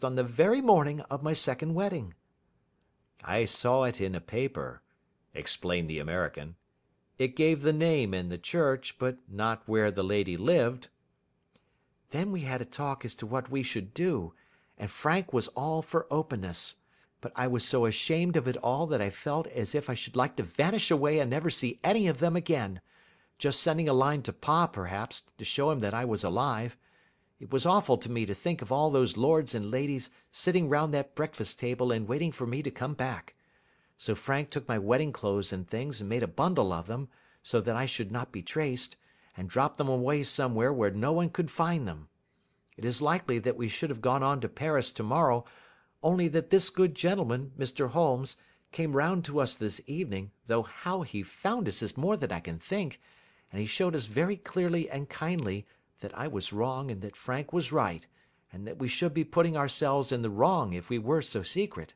on the very morning of my second wedding." "I saw it in a paper," explained the American. "It gave the name and the church, but not where the lady lived." "Then we had a talk as to what we should do, and Frank was all for openness. But I was so ashamed of it all that I felt as if I should like to vanish away and never see any of them again. Just sending a line to Pa, perhaps, to show him that I was alive. It was awful to me to think of all those lords and ladies sitting round that breakfast table and waiting for me to come back. So Frank took my wedding clothes and things and made a bundle of them, so that I should not be traced, and dropped them away somewhere where no one could find them. It is likely that we should have gone on to Paris tomorrow, only that this good gentleman, Mr. Holmes, came round to us this evening, though how he found us is more than I can think, and he showed us very clearly and kindly that I was wrong and that Frank was right, and that we should be putting ourselves in the wrong if we were so secret.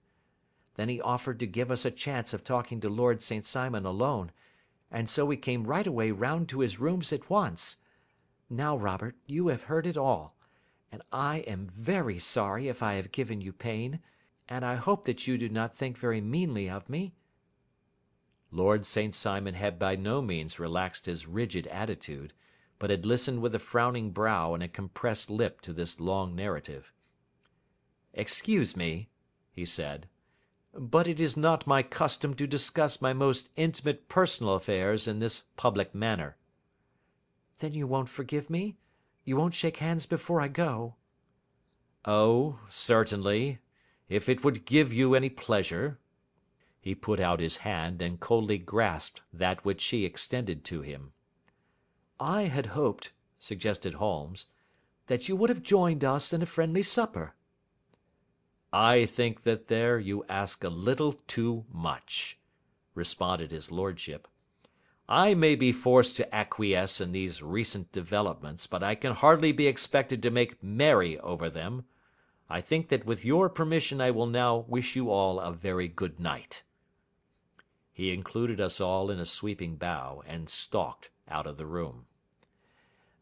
Then he offered to give us a chance of talking to Lord St. Simon alone, and so we came right away round to his rooms at once. Now, Robert, you have heard it all, and I am very sorry if I have given you pain, and I hope that you do not think very meanly of me." Lord St. Simon had by no means relaxed his rigid attitude, but had listened with a frowning brow and a compressed lip to this long narrative. "Excuse me," he said, "but it is not my custom to discuss my most intimate personal affairs in this public manner." "Then you won't forgive me? You won't shake hands before I go?" "Oh, certainly, if it would give you any pleasure." He put out his hand and coldly grasped that which she extended to him. "I had hoped," suggested Holmes, "that you would have joined us in a friendly supper." "I think that there you ask a little too much," responded his lordship. "I may be forced to acquiesce in these recent developments, but I can hardly be expected to make merry over them. I think that with your permission I will now wish you all a very good night." He included us all in a sweeping bow, and stalked out of the room.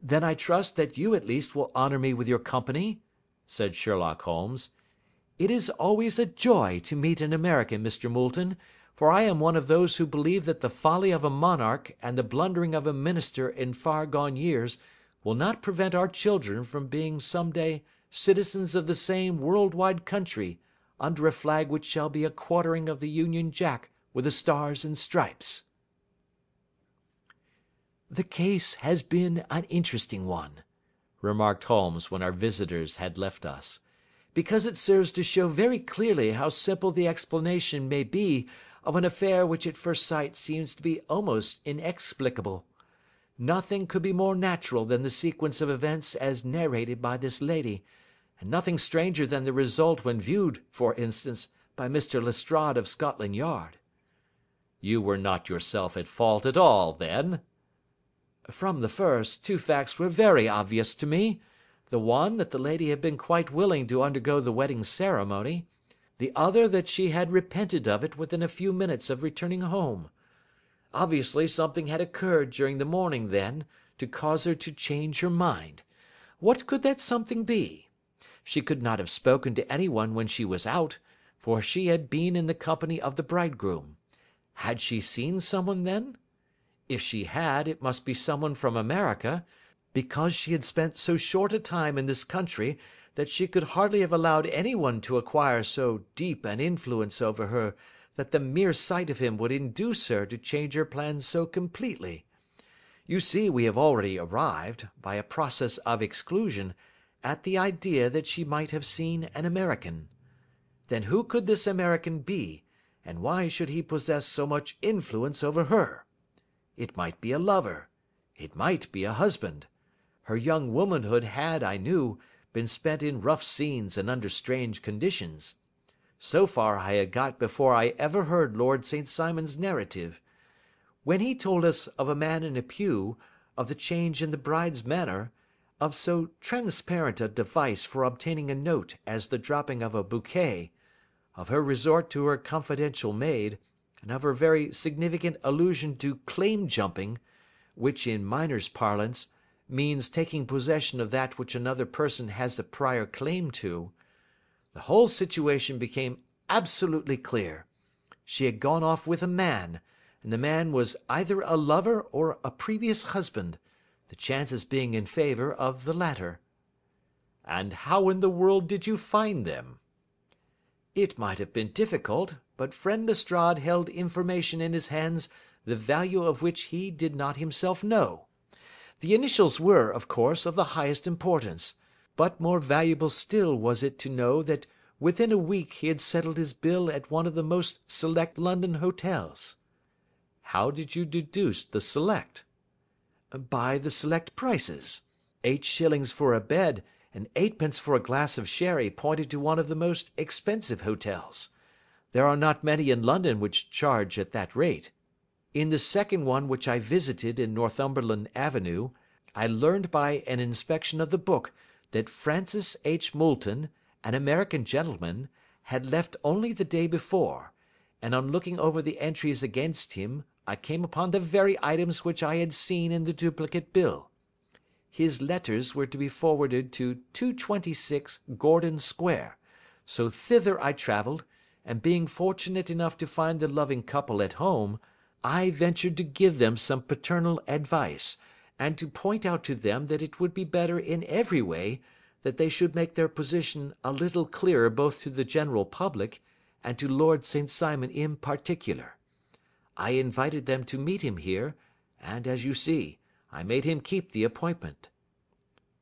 "Then I trust that you at least will honour me with your company," said Sherlock Holmes. "It is always a joy to meet an American, Mr. Moulton, for I am one of those who believe that the folly of a monarch and the blundering of a minister in far gone years will not prevent our children from being some day citizens of the same world-wide country under a flag which shall be a quartering of the Union Jack with the stars and stripes." "The case has been an interesting one," remarked Holmes when our visitors had left us, "because it serves to show very clearly how simple the explanation may be of an affair which at first sight seems to be almost inexplicable. Nothing could be more natural than the sequence of events as narrated by this lady, and nothing stranger than the result when viewed, for instance, by Mr. Lestrade of Scotland Yard." "You were not yourself at fault at all, then?" "From the first, two facts were very obvious to me. The one, that the lady had been quite willing to undergo the wedding ceremony. The other, that she had repented of it within a few minutes of returning home. Obviously something had occurred during the morning, then, to cause her to change her mind. What could that something be? She could not have spoken to anyone when she was out, for she had been in the company of the bridegroom. Had she seen someone then? If she had, it must be someone from America, because she had spent so short a time in this country that she could hardly have allowed anyone to acquire so deep an influence over her that the mere sight of him would induce her to change her plans so completely. You see, we have already arrived, by a process of exclusion, at the idea that she might have seen an American. Then who could this American be, and why should he possess so much influence over her? It might be a lover. It might be a husband. Her young womanhood had, I knew, been spent in rough scenes and under strange conditions. So far I had got before I ever heard Lord St. Simon's narrative. When he told us of a man in a pew, of the change in the bride's manner, of so transparent a device for obtaining a note as the dropping of a bouquet, of her resort to her confidential maid, and of her very significant allusion to claim-jumping, which in miners' parlance means taking possession of that which another person has a prior claim to, The whole situation became absolutely clear. She had gone off with a man, and the man was either a lover or a previous husband, the chances being in favour of the latter. And how in the world did you find them? It might have been difficult, but friend Lestrade held information in his hands the value of which he did not himself know. The initials were, of course, of the highest importance, but more valuable still was it to know that within a week he had settled his bill at one of the most select London hotels. How did you deduce the select? By the select prices. 8 shillings for a bed and 8 pence for a glass of sherry pointed to one of the most expensive hotels. There are not many in London which charge at that rate. In the second one which I visited in Northumberland Avenue, I learned by an inspection of the book that Francis H. Moulton, an American gentleman, had left only the day before, and on looking over the entries against him, I came upon the very items which I had seen in the duplicate bill. His letters were to be forwarded to 226 Gordon Square, so thither I travelled, and being fortunate enough to find the loving couple at home, I ventured to give them some paternal advice, and to point out to them that it would be better in every way that they should make their position a little clearer both to the general public and to Lord St. Simon in particular. I invited them to meet him here, and, as you see, I made him keep the appointment."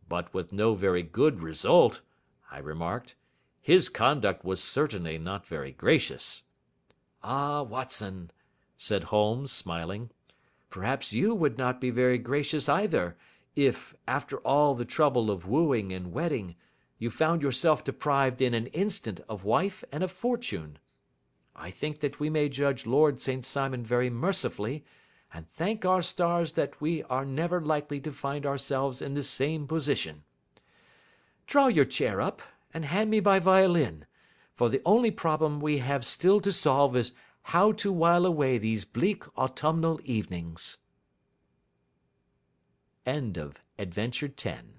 "But with no very good result," I remarked. "His conduct was certainly not very gracious." "Ah, Watson," said Holmes, smiling, "perhaps you would not be very gracious either, if, after all the trouble of wooing and wedding, you found yourself deprived in an instant of wife and of fortune. I think that we may judge Lord St. Simon very mercifully, and thank our stars that we are never likely to find ourselves in the same position. Draw your chair up, and hand me my violin, for the only problem we have still to solve is how to while away these bleak autumnal evenings." End of Adventure 10.